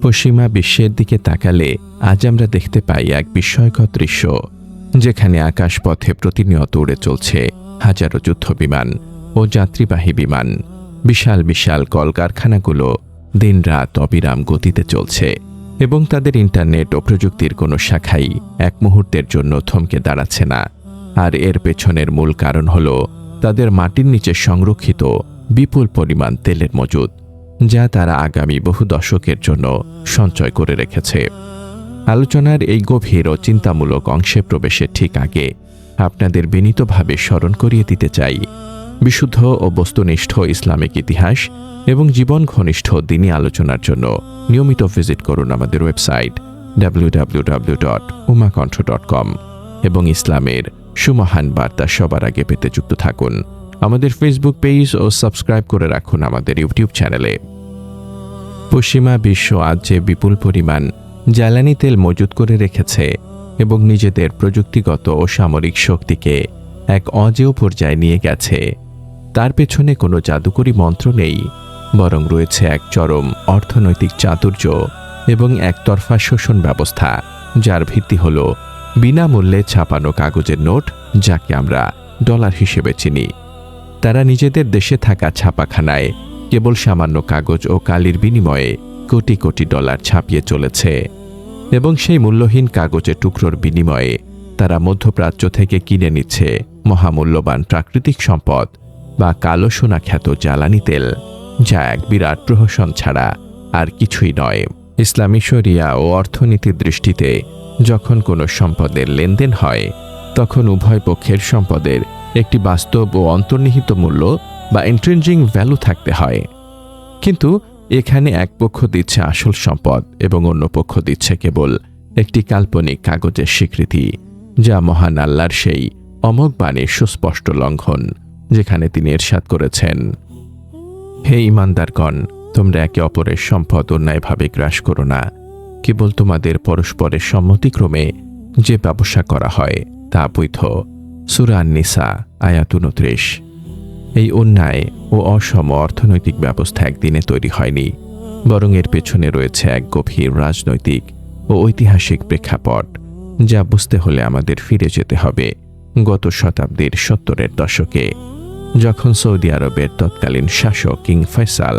পশ্চিমা বিশ্বের দিকে তাকালে আজ আমরা দেখতে পাই এক বিস্ময়কর দৃশ্য, যেখানে আকাশপথে প্রতিনিয়ত উড়ে চলছে হাজারো যুদ্ধবিমান ও যাত্রীবাহী বিমান। বিশাল বিশাল কলকারখানাগুলো দিনরাত অবিরাম গতিতে চলছে এবং তাদের ইন্টারনেট ও প্রযুক্তির কোনো শাখাই এক মুহূর্তের জন্য থমকে দাঁড়াচ্ছে না। আর এর পেছনের মূল কারণ হল তাদের মাটির নিচে সংরক্ষিত বিপুল পরিমাণ তেলের মজুদ, যা তারা আগামী বহু দশকের জন্য সঞ্চয় করে রেখেছে। আলোচনার এই গভীর ও চিন্তামূলক অংশে প্রবেশের ঠিক আগে আপনাদের বিনীতভাবে স্মরণ করিয়ে দিতে চাই, বিশুদ্ধ ও বস্তুনিষ্ঠ ইসলামিক ইতিহাস এবং জীবন ঘনিষ্ঠ দিনী আলোচনার জন্য নিয়মিত ভিজিট করুন আমাদের ওয়েবসাইট www.umakonth.com এবং ইসলামের সুমহান বার্তা সবার আগে পেতে যুক্ত থাকুন আমাদের ফেসবুক পেজ ও সাবস্ক্রাইব করে রাখুন আমাদের ইউটিউব চ্যানেলে। পশ্চিমা বিশ্ব আজ যে বিপুল পরিমাণ জ্বালানি তেল মজুত করে রেখেছে এবং নিজেদের প্রযুক্তিগত ও সামরিক শক্তিকে এক অজেয় পর্যায়ে নিয়ে গেছে, তার পেছনে কোনো জাদুকরী মন্ত্র নেই, বরং রয়েছে এক চরম অর্থনৈতিক চাতুর্য এবং একতরফা শোষণ ব্যবস্থা, যার ভিত্তি হল বিনামূল্যে ছাপানো কাগজের নোট, যাকে আমরা ডলার হিসেবে চিনি। তারা নিজেদের দেশে থাকা ছাপাখানায় কেবল সামান্য কাগজ ও কালির বিনিময়ে কোটি কোটি ডলার ছাপিয়ে চলেছে এবং সেই মূল্যহীন কাগজের টুকরোর বিনিময়ে তারা মধ্যপ্রাচ্য থেকে কিনে নিচ্ছে মহামূল্যবান প্রাকৃতিক সম্পদ বা কালো সোনা খ্যাত জ্বালানি তেল, যা এক বিরাট প্রহসন ছাড়া আর কিছুই নয়। ইসলামী শরিয়া ও অর্থনীতির দৃষ্টিতে যখন কোনো সম্পদের লেনদেন হয়, তখন উভয় পক্ষের সম্পদের একটি বাস্তব ও অন্তর্নিহিত মূল্য বা ইন্ট্রিনজিক ভ্যালু থাকতে হয়। কিন্তু এখানে এক পক্ষ দিচ্ছে আসল সম্পদ এবং অন্য পক্ষ দিচ্ছে কেবল একটি কাল্পনিক কাগজের স্বীকৃতি, যা মহান আল্লাহর সেই অমোঘ বাণীর সুস্পষ্ট লঙ্ঘন, যেখানে তিনি ইরশাদ করেছেন, হে ঈমানদারগণ, তোমরা একে অপরের সম্পদ অন্যায়ভাবে গ্রাস করো না, কেবল তোমাদের পরস্পরের সম্মতিক্রমে যে ব্যবসা করা হয় তা বৈধ। সূরা আন-নিসা আয়াত 29। এই অন্যায় ও অসম অর্থনৈতিক ব্যবস্থা একদিনে তৈরি হয়নি, বরং এর পেছনে রয়েছে এক গভীর রাজনৈতিক ও ঐতিহাসিক প্রেক্ষাপট, যা বুঝতে হলে আমাদের ফিরে যেতে হবে গত শতাব্দীর 70-এর দশকে, যখন সৌদি আরবের তৎকালীন শাসক কিং ফয়সাল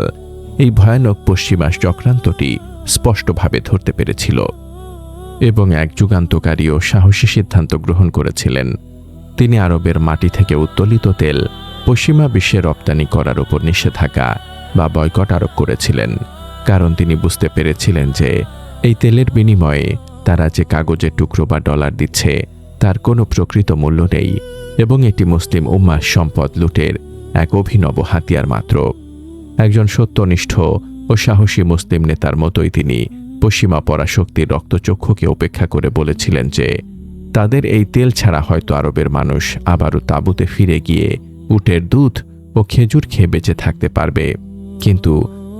এই ভয়ানক পশ্চিমা চক্রান্তটি স্পষ্টভাবে ধরতে পেরেছিল এবং এক যুগান্তকারী ও সাহসী সিদ্ধান্ত গ্রহণ করেছিলেন। তিনি আরবের মাটি থেকে উত্তোলিত তেল পশ্চিমা বিশ্বে রপ্তানি করার উপর নিষেধাজ্ঞা বা বয়কট আরোপ করেছিলেন, কারণ তিনি বুঝতে পেরেছিলেন যে এই তেলের বিনিময়ে তারা যে কাগজের টুকরো বা ডলার দিচ্ছে তার কোনো প্রকৃত মূল্য নেই এবং এটি মুসলিম উম্মার সম্পদ লুটের এক অভিনব হাতিয়ার মাত্র। একজন সত্যনিষ্ঠ ও সাহসী মুসলিম নেতার মতোই তিনি পশ্চিমা পরাশক্তির রক্তচক্ষুকে উপেক্ষা করে বলেছিলেন যে তাদের এই তেল ছাড়া হয়তো আরবের মানুষ আবারও তাঁবুতে ফিরে গিয়ে উটের দুধ ও খেজুর খেয়ে বেঁচে থাকতে পারবে, কিন্তু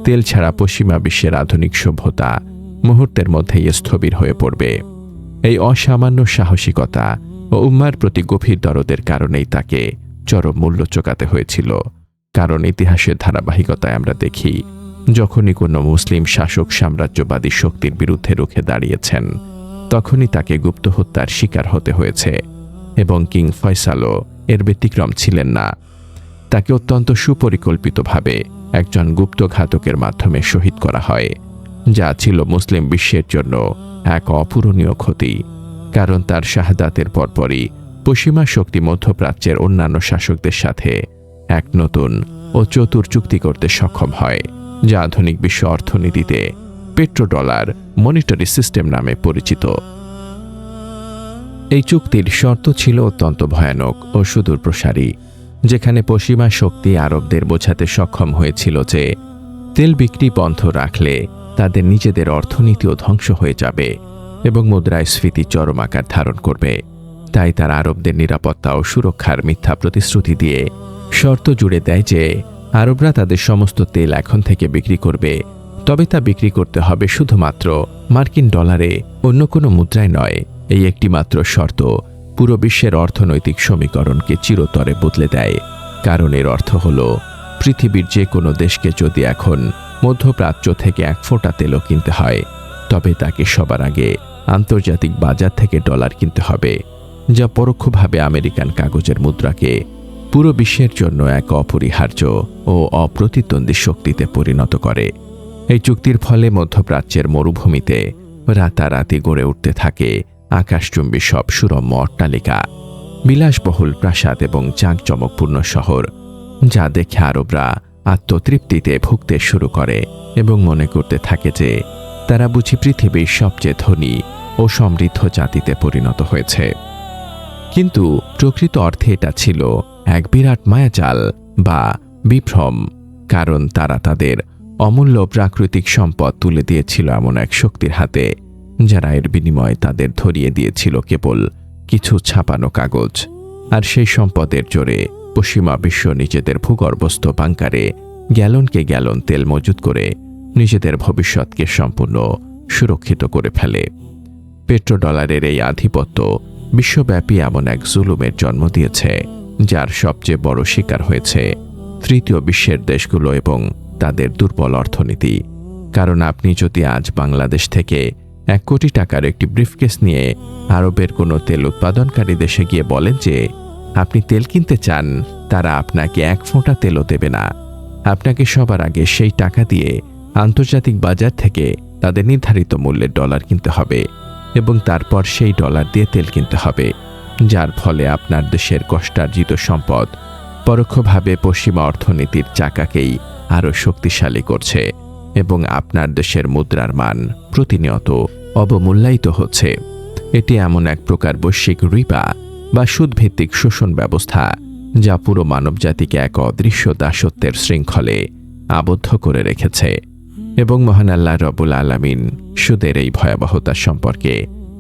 তেল ছাড়া পশ্চিমা বিশ্বের আধুনিক সভ্যতা মুহূর্তের মধ্যেই স্থবির হয়ে পড়বে। এই অসামান্য সাহসিকতা ও উম্মার প্রতি গভীর দরদের কারণেই তাকে চরম মূল্য চোকাতে হয়েছিল। কারণ ইতিহাসের ধারাবাহিকতায় আমরা দেখি, যখনই কোনো মুসলিম শাসক সাম্রাজ্যবাদী শক্তির বিরুদ্ধে রুখে দাঁড়িয়েছেন, তখনই তাকে গুপ্ত হত্যার শিকার হতে হয়েছে এবং কিং ফয়সালও এর ব্যতিক্রম ছিলেন না। তাকে অত্যন্ত সুপরিকল্পিতভাবে একজন গুপ্ত ঘাতকের মাধ্যমে শহীদ করা হয়, যা ছিল মুসলিম বিশ্বের জন্য এক অপূরণীয় ক্ষতি, কারণ তার শাহাদাতের পরপরই পশ্চিমা শক্তি মধ্যপ্রাচ্যের অন্যান্য শাসকদের সাথে এক নতুন ও চতুর চুক্তি করতে সক্ষম হয়, যা আধুনিক বিশ্ব অর্থনীতিতে পেট্রোডলার মনিটারি সিস্টেম নামে পরিচিত। এই চুক্তির শর্ত ছিল অত্যন্ত ভয়ানক ও সুদূরপ্রসারী, যেখানে পশ্চিমা শক্তি আরবদের বোঝাতে সক্ষম হয়েছিল যে তেল বিক্রি বন্ধ রাখলে তাদের নিজেদের অর্থনীতিও ধ্বংস হয়ে যাবে এবং মুদ্রাস্ফীতি চরম আকার ধারণ করবে। তাই তারা আরবদের নিরাপত্তা ও সুরক্ষার মিথ্যা প্রতিশ্রুতি দিয়ে শর্ত জুড়ে দেয় যে আরবরা তাদের সমস্ত তেল এখন থেকে বিক্রি করবে, তবে তা বিক্রি করতে হবে শুধুমাত্র মার্কিন ডলারে, অন্য কোনো মুদ্রায় নয়। এই একটি মাত্র শর্ত পুরো বিশ্বের অর্থনৈতিক সমীকরণকে চিরতরে বদলে দেয়, কারণ এর অর্থ হল পৃথিবীর যে কোনো দেশকে যদি এখন মধ্যপ্রাচ্য থেকে এক ফোঁটা তেলও কিনতে হয়, তবে তাকে সবার আগে আন্তর্জাতিক বাজার থেকে ডলার কিনতে হবে, যা পরোক্ষভাবে আমেরিকান কাগজের মুদ্রাকে পুরো বিশ্বের জন্য এক অপরিহার্য ও অপ্রতিদ্বন্দ্বী শক্তিতে পরিণত করে। এই চুক্তির ফলে মধ্যপ্রাচ্যের মরুভূমিতে রাতারাতি গড়ে উঠতে থাকে আকাশচুম্বী সব সুরম্য অট্টালিকা, বিলাসবহুল প্রাসাদ এবং জাঁকজমকপূর্ণ শহর, যা দেখে আরবরা আত্মতৃপ্তিতে ভুগতে শুরু করে এবং মনে করতে থাকে যে তারা বুঝি পৃথিবীর সবচেয়ে ধনী ও সমৃদ্ধ জাতিতে পরিণত হয়েছে। কিন্তু প্রকৃত অর্থে এটা ছিল এক বিরাট মায়াজাল বা বিভ্রম, কারণ তারা তাদের অমূল্য প্রাকৃতিক সম্পদ তুলে দিয়েছিল এমন এক শক্তির হাতে, যারা এর বিনিময়ে তাদের ধরিয়ে দিয়েছিল কেবল কিছু ছাপানো কাগজ। আর সেই সম্পদের জোরে পশ্চিমা বিশ্ব নিজেদের ভূগর্ভস্থ বাংকারে গ্যালনকে গ্যালন তেল মজুত করে নিজেদের ভবিষ্যৎকে সম্পূর্ণ সুরক্ষিত করে ফেলে। পেট্রোডলারের এই আধিপত্য বিশ্বব্যাপী এমন এক জুলুমের জন্ম দিয়েছে, যার সবচেয়ে বড় শিকার হয়েছে তৃতীয় বিশ্বের দেশগুলো এবং তাদের দুর্বল অর্থনীতি। কারণ আপনি যদি আজ বাংলাদেশ থেকে 1 কোটি টাকার একটি ব্রিফকেস নিয়ে আরবের কোনো তেল উৎপাদনকারী দেশে গিয়ে বলেন যে আপনি তেল কিনতে চান, তারা আপনাকে 1 ফোঁটা তেলও দেবে না। আপনাকে সবার আগে সেই টাকা দিয়ে আন্তর্জাতিক বাজার থেকে তাদের নির্ধারিত মূল্যের ডলার কিনতে হবে এবং তারপর সেই ডলার দিয়ে তেল কিনতে হবে, যার ফলে আপনার দেশের কষ্টার্জিত সম্পদ পরোক্ষভাবে পশ্চিমা অর্থনীতির চাকাকেই আরও শক্তিশালী করছে এবং আপনার দেশের মুদ্রার মান প্রতিনিয়ত অবমূল্যায়িত হচ্ছে। এটি এমন এক প্রকার বৈশ্বিক রিবা বা সুদভিত্তিক শোষণ ব্যবস্থা, যা পুরো মানবজাতিকে এক অদৃশ্য দাসত্বের শৃঙ্খলে আবদ্ধ করে রেখেছে। এবং মহান আল্লাহ রব্বুল আলামিন সুদের এই ভয়াবহতা সম্পর্কে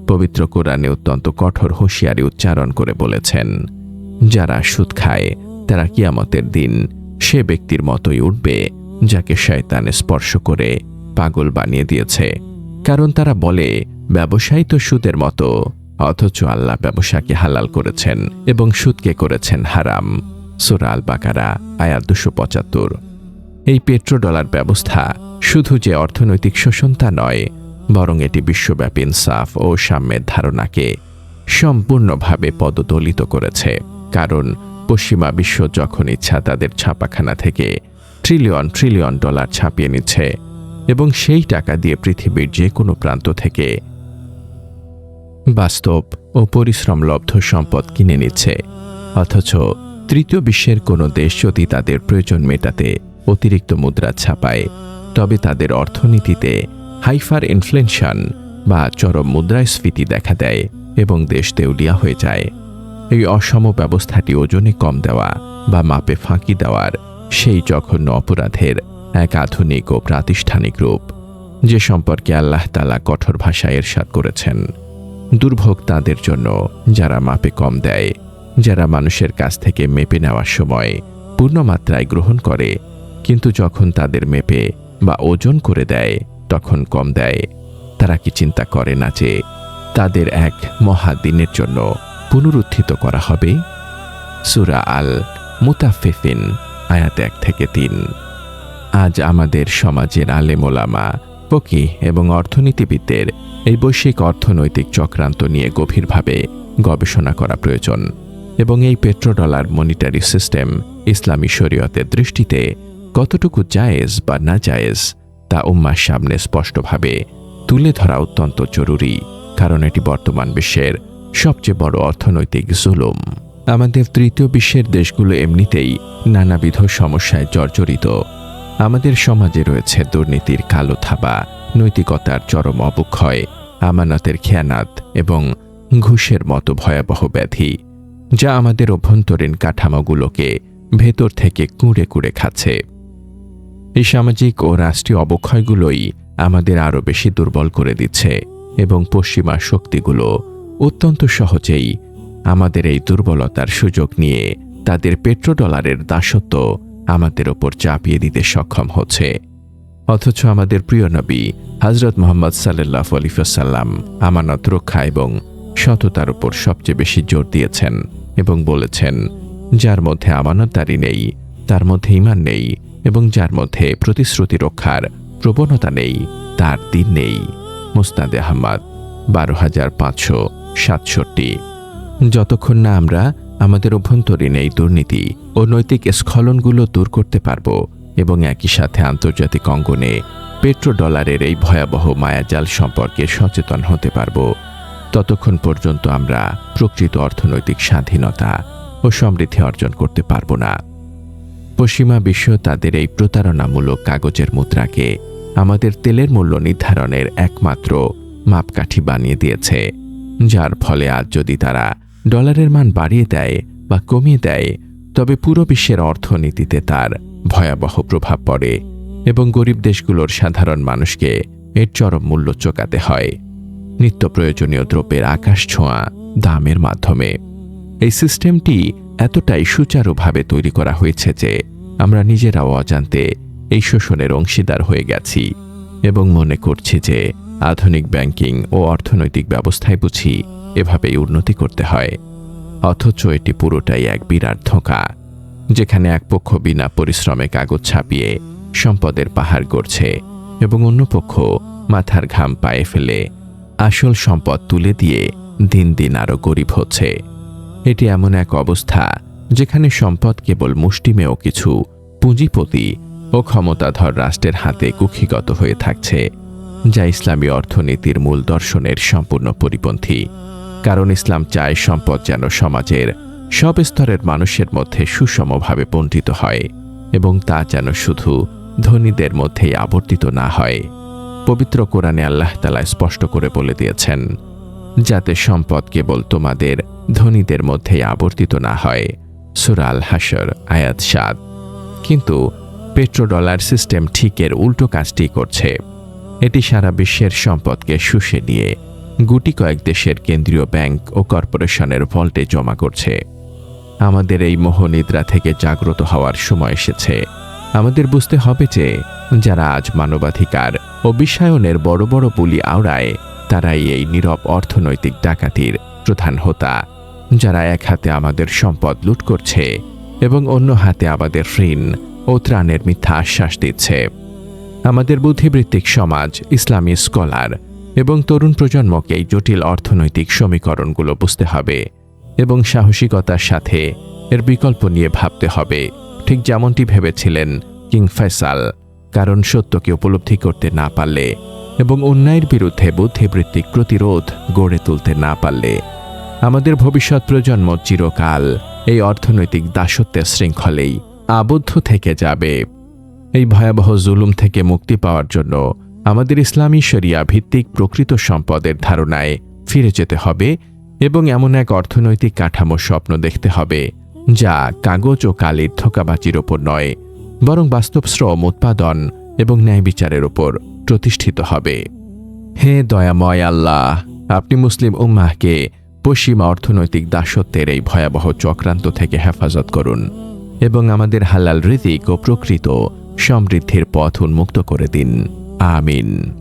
পবিত্র কোরআনে অত্যন্ত কঠোর হুঁশিয়ারি উচ্চারণ করে বলেছেন, যারা সুদ খায় তারা কিয়ামতের দিন সে ব্যক্তির মতোই উঠবে যাকে শয়তান স্পর্শ করে পাগল বানিয়ে দিয়েছে। কারণ তারা বলে ব্যবসায়ী তো সুদের মতো, অথচ আল্লাহ ব্যবসাকে হালাল করেছেন এবং সুদকে করেছেন হারাম। সূরা আল বাকারা আয়াত 275। এই পেট্রোডলার ব্যবস্থা শুধু যে অর্থনৈতিক শোষণ তা নয়, বরং এটি বিশ্বব্যাপী ইনসাফ ও সাম্যের ধারণাকে সম্পূর্ণভাবে পদদলিত করেছে। কারণ পশ্চিমা বিশ্ব যখন ইচ্ছা তাদের ছাপাখানা থেকে ট্রিলিয়ন ট্রিলিয়ন ডলার ছাপিয়ে নিচ্ছে এবং সেই টাকা দিয়ে পৃথিবীর যে কোনো প্রান্ত থেকে বাস্তব ও পরিশ্রমলব্ধ সম্পদ কিনে নিচ্ছে। অথচ তৃতীয় বিশ্বের কোনো দেশ যদি তাদের প্রয়োজন মেটাতে অতিরিক্ত মুদ্রা ছাপায়, তবে তাদের অর্থনীতিতে হাইপার ইনফ্লেশন বা চরম মুদ্রাস্ফীতি দেখা দেয় এবং দেশ দেউলিয়া হয়ে যায়। এই অসম ব্যবস্থাটি ওজনে কম দেওয়া বা মাপে ফাঁকি দেওয়ার সেই জঘন্য অপরাধের এক আধুনিক ও প্রাতিষ্ঠানিক রূপ, যে সম্পর্কে আল্লাহ তাআলা কঠোর ভাষায় ইরশাদ করেছেন, দুর্ভোগ তাদের জন্য যারা মাপে কম দেয়, যারা মানুষের কাছ থেকে মেপে নেওয়ার সময় পূর্ণমাত্রায় গ্রহণ করে, কিন্তু যখন তাদের মেপে বা ওজন করে দেয় তখন কম দেয়। তারা কি চিন্তা করে না যে তাদের এক মহাদিনের জন্য পুনরুত্থিত করা হবে? সূরা আল মুতাফফিফিন আয়াত 1 থেকে 3। আজ আমাদের সমাজের আলেম ওলামা, ফকিহ এবং অর্থনীতিবিদদের এই বৈশ্বিক অর্থনৈতিক চক্রান্ত নিয়ে গভীরভাবে গবেষণা করা প্রয়োজন এবং এই পেট্রোডলার মনিটারি সিস্টেম ইসলামী শরীয়তের দৃষ্টিতে কতটুকু জায়েজ বা না জায়েজ তা উম্মার সামনে স্পষ্টভাবে তুলে ধরা অত্যন্ত জরুরি, কারণ এটি বর্তমান বিশ্বের সবচেয়ে বড় অর্থনৈতিক জুলুম। আমাদের তৃতীয় বিশ্বের দেশগুলো এমনিতেই নানাবিধ সমস্যায় জর্জরিত। আমাদের সমাজে রয়েছে দুর্নীতির কালো থাবা, নৈতিকতার চরম অবক্ষয়, আমানতের খেয়ানাত এবং ঘুষের মতো ভয়াবহ ব্যাধি, যা আমাদের অভ্যন্তরীণ কাঠামোগুলোকে ভেতর থেকে কুঁড়ে কুঁড়ে খাচ্ছে। এই সামাজিক ও রাষ্ট্রীয় অবক্ষয়গুলোই আমাদের আরও বেশি দুর্বল করে দিচ্ছে এবং পশ্চিমা শক্তিগুলো অত্যন্ত সহজেই আমাদের এই দুর্বলতার সুযোগ নিয়ে তাদের পেট্রোডলারের দাসত্ব আমাদের ওপর চাপিয়ে দিতে সক্ষম হচ্ছে। অথচ আমাদের প্রিয় নবী হযরত মুহাম্মদ সাল্লাল্লাহু আলাইহি ওয়াসাল্লাম আমানত রক্ষা এবং সততার উপর সবচেয়ে বেশি জোর দিয়েছেন এবং বলেছেন, যার মধ্যে আমানতদারি নেই তার মধ্যে ঈমান নেই এবং যার মধ্যে প্রতিশ্রুতি রক্ষার প্রবণতা নেই তার দিন নেই। মুসনাদে আহমদ ১২,৫৬৭। যতক্ষণ না আমরা আমাদের অভ্যন্তরীণ এই দুর্নীতি ও নৈতিক স্খলনগুলো দূর করতে পারব এবং একই সাথে আন্তর্জাতিক অঙ্গনে পেট্রোডলারের এই ভয়াবহ মায়াজাল সম্পর্কে সচেতন হতে পারব, ততক্ষণ পর্যন্ত আমরা প্রকৃত অর্থনৈতিক স্বাধীনতা ও সমৃদ্ধি অর্জন করতে পারব না। পশ্চিমা বিশ্ব তাদের এই প্রতারণামূলক কাগজের মুদ্রাকে আমাদের তেলের মূল্য নির্ধারণের একমাত্র মাপকাঠি বানিয়ে দিয়েছে, যার ফলে আজ যদি তারা ডলারের মান বাড়িয়ে দেয় বা কমিয়ে দেয় তবে পুরো বিশ্বের অর্থনীতিতে তার ভয়াবহ প্রভাব পড়ে এবং গরিব দেশগুলোর সাধারণ মানুষকে এর চরম মূল্য চোকাতে হয় নিত্য প্রয়োজনীয় দ্রব্যের আকাশ ছোঁয়া দামের মাধ্যমে। এই সিস্টেমটি এতটাই সুচারুভাবে তৈরি করা হয়েছে যে আমরা নিজেরাও অজান্তে এই শোষণের অংশীদার হয়ে গেছি এবং মনে করছি যে আধুনিক ব্যাংকিং ও অর্থনৈতিক ব্যবস্থায় বুঝি এভাবেই উন্নতি করতে হয়। অথচ এটি পুরোটাই এক বিরাট ধোঁকা, যেখানে এক পক্ষ বিনা পরিশ্রমে কাগজ ছাপিয়ে সম্পদের পাহাড় গড়ছে এবং অন্য পক্ষ মাথার ঘাম পায়ে ফেলে আসল সম্পদ তুলে দিয়ে দিন দিন আরও গরিব হচ্ছে। এটি এমন এক অবস্থা যেখানে সম্পদ কেবল মুষ্টিমেয় কিছু পুঁজিপতি ও ক্ষমতাধর রাষ্ট্রের হাতে কুক্ষিগত হয়ে থাকছে, যা ইসলামী অর্থনীতির মূল দর্শনের সম্পূর্ণ পরিপন্থী। কারণ ইসলাম চায় সম্পদ যেন সমাজের সব স্তরের মানুষের মধ্যে সুষমভাবে বণ্টিত হয় এবং তা যেন শুধু ধনীদের মধ্যেই আবর্তিত না হয়। পবিত্র কোরআনে আল্লাহ তাআলা স্পষ্ট করে বলে দিয়েছেন, যাতে সম্পদ কেবল তোমাদের ধনীদের মধ্যেই আবর্তিত না হয়। সূরা আল হাশর আয়াত ৭। কিন্তু পেট্রোডলার সিস্টেম ঠিক এর উল্টো কাজটি করছে। এটি সারা বিশ্বের সম্পদকে শুষে নিয়ে গুটি কয়েক দেশের কেন্দ্রীয় ব্যাংক ও কর্পোরেশনের ভল্টে জমা করছে। আমাদের এই মোহনিদ্রা থেকে জাগ্রত হওয়ার সময় এসেছে। আমাদের বুঝতে হবে যে যারা আজ মানবাধিকার ও বিশ্বায়নের বড় বড় বুলি আওড়ায় তারাই এই নীরব অর্থনৈতিক ডাকাতির প্রধান হোতা, যারা এক হাতে আমাদের সম্পদ লুট করছে এবং অন্য হাতে আমাদের ঋণ ও ত্রাণের মিথ্যা আশ্বাস দিচ্ছে। আমাদের বুদ্ধিবৃত্তিক সমাজ, ইসলামী স্কলার এবং তরুণ প্রজন্মকে এই জটিল অর্থনৈতিক সমীকরণগুলো বুঝতে হবে এবং সাহসিকতার সাথে এর বিকল্প নিয়ে ভাবতে হবে, ঠিক যেমনটি ভেবেছিলেন কিং ফয়সাল। কারণ সত্যকে উপলব্ধি করতে না পারলে এবং অন্যায়ের বিরুদ্ধে বুদ্ধিবৃত্তিক প্রতিরোধ গড়ে তুলতে না পারলে আমাদের ভবিষ্যৎ প্রজন্ম চিরকাল এই অর্থনৈতিক দাসত্বের শৃঙ্খলেই আবদ্ধ থেকে যাবে। এই ভয়াবহ জুলুম থেকে মুক্তি পাওয়ার জন্য আমাদের ইসলামী শরিয়া ভিত্তিক প্রকৃত সম্পদের ধারণায় ফিরে যেতে হবে এবং এমন এক অর্থনৈতিক কাঠামো স্বপ্ন দেখতে হবে যা কাগজ ও কালির ধোঁকাবাজির ওপর নয়, বরং বাস্তব শ্রম, উৎপাদন এবং ন্যায় বিচারের ওপর প্রতিষ্ঠিত হবে। হে দয়াময় আল্লাহ, আপনি মুসলিম উম্মাহকে পশ্চিমা অর্থনৈতিক দাসত্বের এই ভয়াবহ চক্রান্ত থেকে হেফাজত করুন এবং আমাদের হালাল রিজিক ও প্রকৃত সমৃদ্ধির পথ উন্মুক্ত করে দিন। আমিন।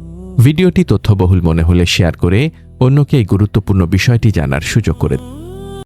ভিডিওটি তথ্যবহুল মনে হলে শেয়ার করে অন্যকে এই গুরুত্বপূর্ণ বিষয়টি জানার সুযোগ করে